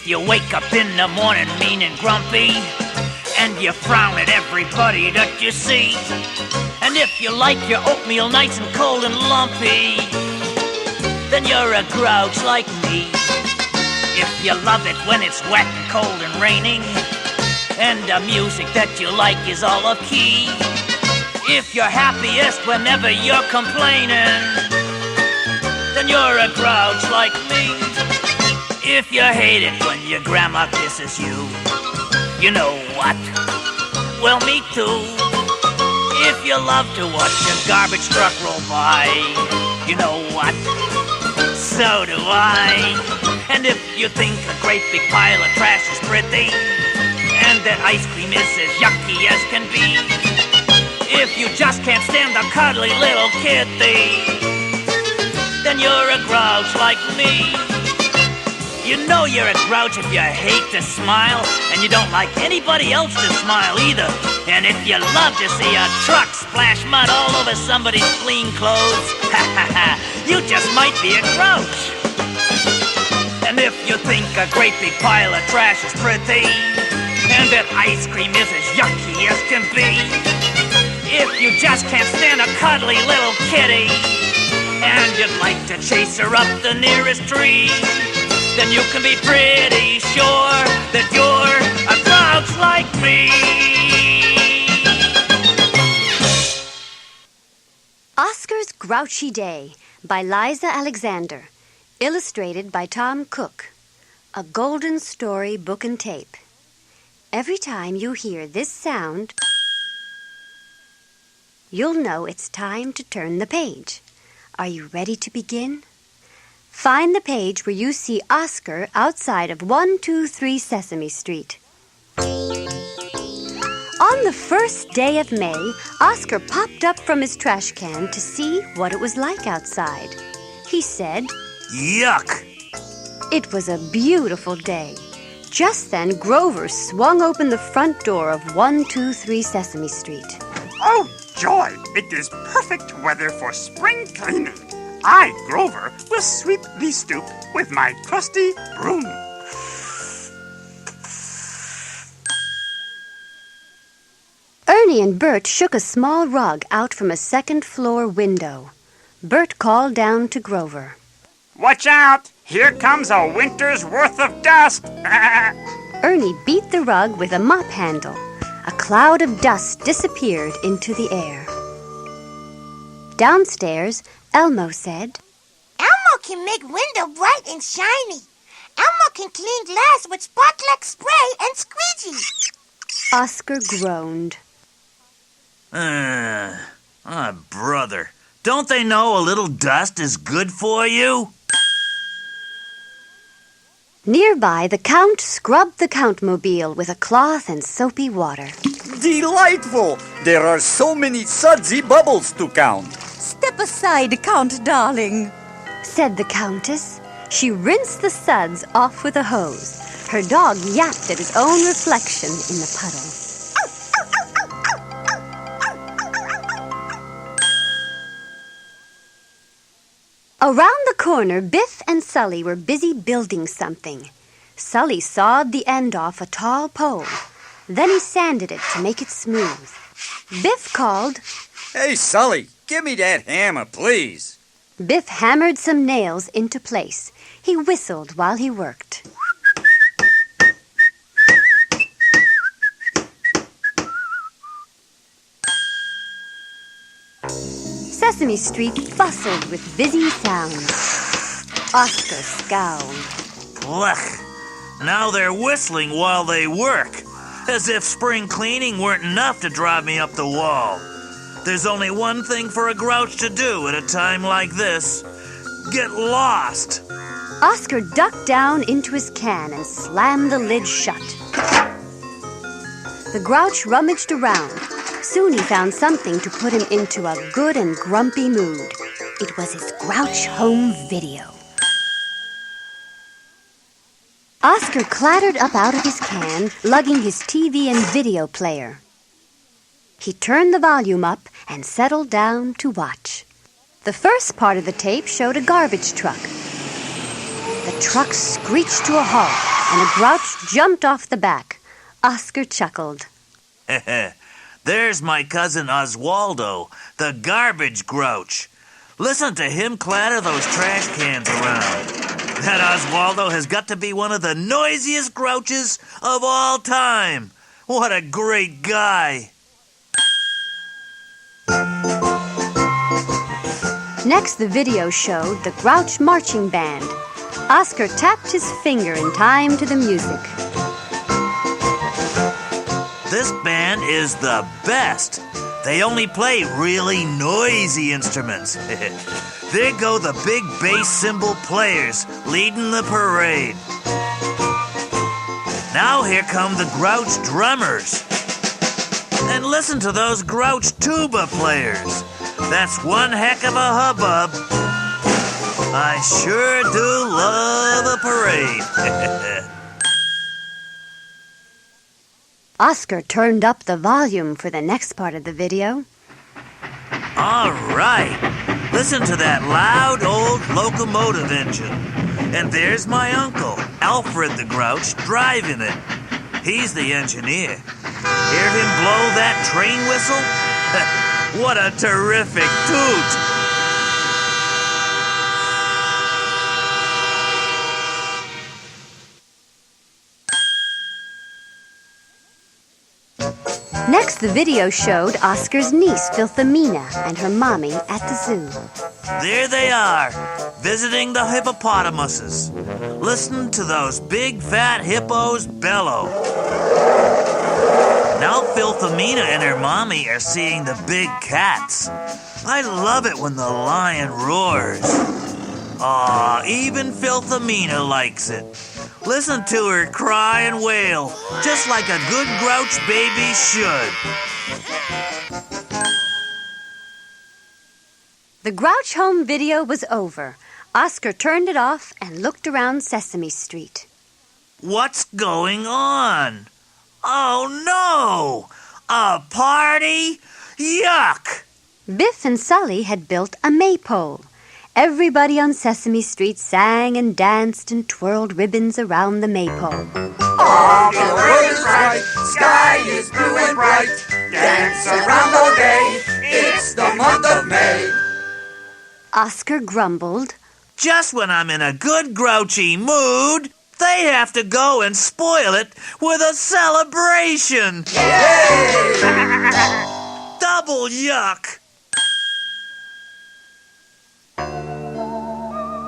you wake up in the morning mean and grumpy, and you frown at everybody that you see, and if you like your oatmeal nice and cold and lumpy, then you're a grouch like me. If you love it when it's wet and cold and raining, and the music that you like is all off key, if you're happiest whenever you're complaining, then you're a grouch like me. If you hate it when your grandma kisses you, you know what? Well, me too. If you love to watch a garbage truck roll by, you know what? So do I. And if you think a great big pile of trash is pretty, and that ice cream is as yucky as can be, if you just can't stand a cuddly little kitty, then you're a grouch like me. You know you're a grouch if you hate to smile, and you don't like anybody else to smile either. And if you love to see a truck splash mud all over somebody's clean clothes, ha ha ha, you just might be a grouch. And if you think a great big pile of trash is pretty, and that ice cream is as yucky as can be, if you just can't stand a cuddly little kitty, and you'd like to chase her up the nearest tree, then you can be pretty sure that you're a grouch like me. Oscar's Grouchy Day by Liza Alexander, illustrated by Tom Cook. A golden story book and tape. Every time you hear this sound, you'll know it's time to turn the page. Are you ready to begin? Find the page where you see Oscar outside of 123 Sesame Street. On the first day of May, Oscar popped up from his trash can to see what it was like outside. He said, "Yuck!" It was a beautiful day. Just then, Grover swung open the front door of 123 Sesame Street. Oh, joy! It is perfect weather for spring cleaning. I, Grover, will sweep the stoop with my trusty broom. Ernie and Bert shook a small rug out from a second-floor window. Bert called down to Grover. Watch out! Here comes a winter's worth of dust! Ernie beat the rug with a mop handle. A cloud of dust disappeared into the air. Downstairs, Elmo said, Elmo can make window bright and shiny. Elmo can clean glass with sparklex spray and squeegee. Oscar groaned. Brother, don't they know a little dust is good for you? Nearby, the Count scrubbed the Countmobile with a cloth and soapy water. Delightful! There are so many sudsy bubbles to count. Step aside, Count darling, said the Countess. She rinsed the suds off with a hose. Her dog yapped at his own reflection in the puddle. Around the corner, Biff and Sully were busy building something. Sully sawed the end off a tall pole. Then he sanded it to make it smooth. Biff called, Hey, Sully, give me that hammer, please. Biff hammered some nails into place. He whistled while he worked. Sesame Street bustled with busy sounds. Oscar scowled. Blech! Now they're whistling while they work, as if spring cleaning weren't enough to drive me up the wall. There's only one thing for a grouch to do at a time like this. Get lost! Oscar ducked down into his can and slammed the lid shut. The grouch rummaged around. Soon he found something to put him into a good and grumpy mood. It was his Grouch home video. Oscar clattered up out of his can, lugging his TV and video player. He turned the volume up and settled down to watch. The first part of the tape showed a garbage truck. The truck screeched to a halt, and a grouch jumped off the back. Oscar chuckled. There's my cousin Oswaldo, the garbage grouch. Listen to him clatter those trash cans around. That Oswaldo has got to be one of the noisiest grouches of all time. What a great guy. Next, the video showed the Grouch marching band. Oscar tapped his finger in time to the music. This band is the best. They only play really noisy instruments. There go the big bass cymbal players leading the parade. Now here come the Grouch drummers. And listen to those Grouch tuba players. That's one heck of a hubbub. I sure do love a parade. Oscar turned up the volume for the next part of the video. All right. Listen to that loud old locomotive engine. And there's my uncle, Alfred the Grouch, driving it. He's the engineer. Hear him blow that train whistle? What a terrific toot! Next, the video showed Oscar's niece, Philomena, and her mommy at the zoo. There they are, visiting the hippopotamuses. Listen to those big fat hippos bellow. Now Philomena and her mommy are seeing the big cats. I love it when the lion roars. Aw, even Philomena likes it. Listen to her cry and wail, just like a good grouch baby should. The Grouch home video was over. Oscar turned it off and looked around Sesame Street. What's going on? Oh no! A party? Yuck! Biff and Sully had built a maypole. Everybody on Sesame Street sang and danced and twirled ribbons around the maypole. All the world is right, sky is blue and bright. Dance around all day, it's the month of May. Oscar grumbled. Just when I'm in a good grouchy mood, they have to go and spoil it with a celebration. Yay! Double yuck!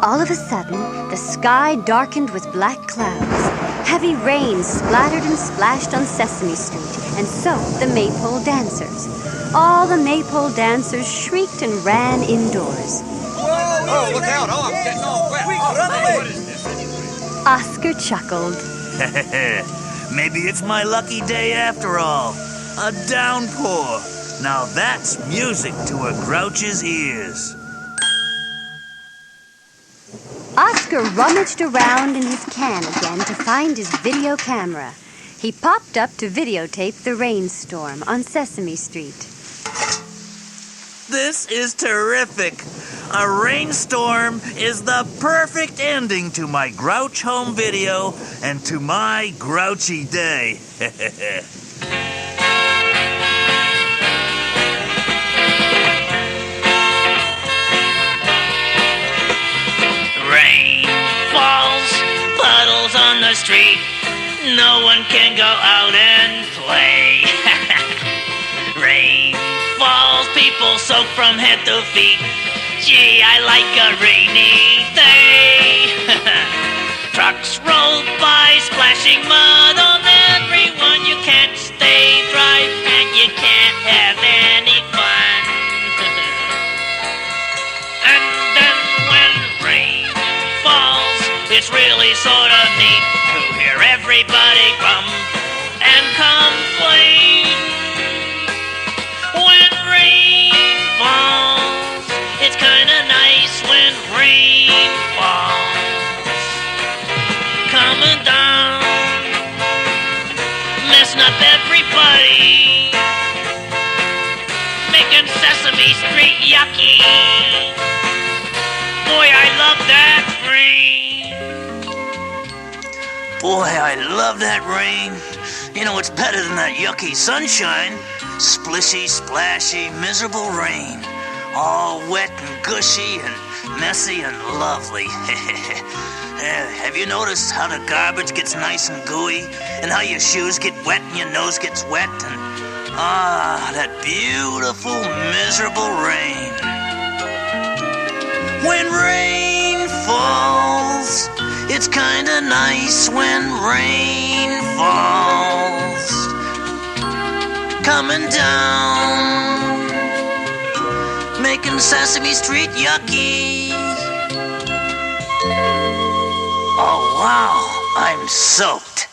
All of a sudden, the sky darkened with black clouds. Heavy rain splattered and splashed on Sesame Street and soaked the maypole dancers. All the maypole dancers shrieked and ran indoors. Oh, look out! Oh, I'm getting all wet. Run away! Oscar chuckled. Maybe it's my lucky day after all. A downpour. Now that's music to a grouch's ears. Oscar rummaged around in his can again to find his video camera. He popped up to videotape the rainstorm on Sesame Street. This is terrific. A rainstorm is the perfect ending to my Grouch home video and to my grouchy day. Rain falls, puddles on the street. No one can go out and play. Rain falls, people soak from head to feet. Gee, I like a rainy day. Trucks roll by, splashing mud on everyone. You can't stay dry and you can't have any fun. And then when rain falls, it's really sort of neat to hear everybody grumble and complain. When rain falls, it's kinda nice when rain falls. Coming down, messing up everybody, making Sesame Street yucky. Boy, I love that rain. Boy, I love that rain. You know, it's better than that yucky sunshine. Splishy, splashy, miserable rain. All wet and gushy and messy and lovely. Have you noticed how the garbage gets nice and gooey? And how your shoes get wet and your nose gets wet? And that beautiful, miserable rain. When rain falls, it's kinda nice when rain falls. Coming down, making Sesame Street yucky. Oh wow, I'm soaked.